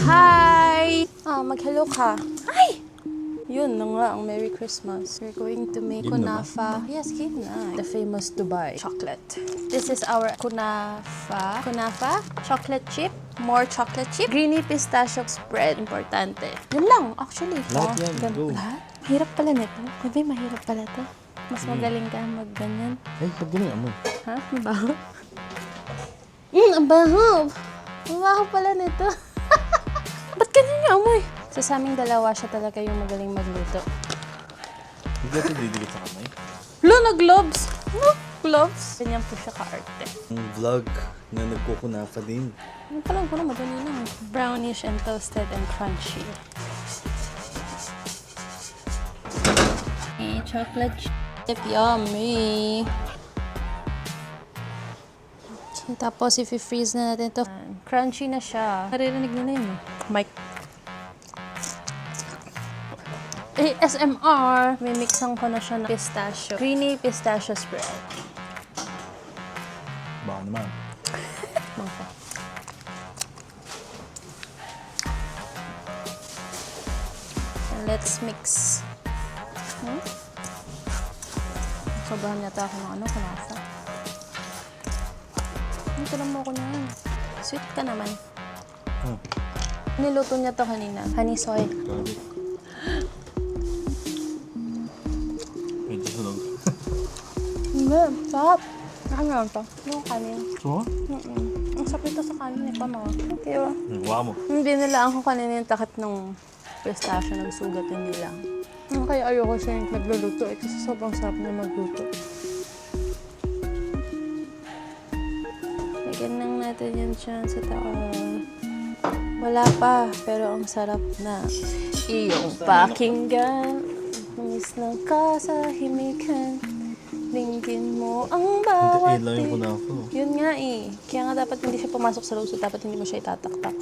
Hi! Mag-hello ka. Hi! Yun na nga ang Merry Christmas. We're going to make Game na ba? kunafa. Yes, game na. The famous Dubai chocolate. This is our kunafa. Kunafa, chocolate chip, more chocolate chip, greeny pistachio spread. Importante. Yun lang, actually. Lahat yan, go. Lahat? Hirap pala nito. Sabi, mahirap pala to. Mas magaling ka mag-ganyan. Ay, ba't ganun amoy? Ha? Mabaho? Ang baho! Ang baho pala nito. Ba't ganyan yung amoy? Sa aming dalawa, siya talaga yung magaling magluto. Hindi ka ito didikit sa kamay. Lo, nag-gloves! No, gloves. Ganyan po siya ka-arte. Ang vlog na nagkukunafa din. Ano pa lang ko na, madali lang. Brownish and toasted and crunchy. Chocolate chip, yummy! Okay, tapos, i-freeze na natin ito. Crunchy na siya. Naririnig nyo na yun. Mic. ASMR! May mixan ko na siya ng pistachio. Creamy pistachio spread. Baka naman. Mangko. And let's mix. Sobrahan yata ako ng kunafa. Ito lang mo ko na yan. Sweet ka naman. Niluto niya to kanina. Honey soy. Grabe. Medyo sunog. Hindi, sarap. Nakanya lang to. Yung kanin. So? Ang sarap ito sa kanin. Paano? Okay ba? Huwag mo. Hindi nilaan ko kanina yung takot ng pistachio. Nagsugat, hindi lang. Kaya ayoko siya yung nagluluto. Kasi sobrang sarap na magluto. Lagyan lang natin yan dyan sa taas. Wala pa, pero ang sarap na. Iyong pakinggan, umis ng kasahimikan. Dinggin mo ang bawat Hindi lang yung kunafa. Yun nga eh. Kaya nga dapat hindi siya pumasok sa loob, so dapat hindi mo siya itataktak.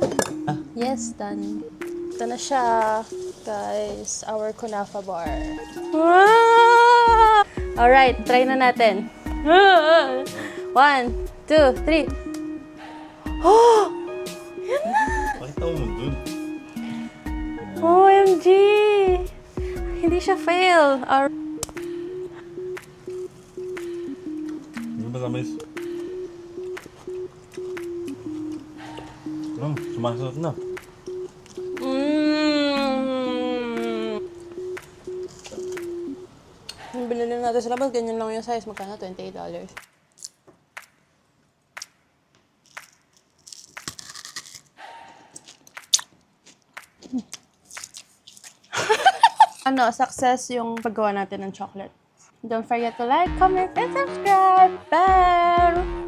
Yes, done. Ito na siya, guys. Our kunafa bar. Alright, try na natin. 1, 2, 3. Oh! Pakita mo dun. OMG! Hindi siya fail. Hindi ba tamis? Sumasarap na. Yung binili natin sa labas, ganyan lang yung size. Magkano? $28. Success yung paggawa natin ng chocolate. Don't forget to like, comment, and subscribe. Bye!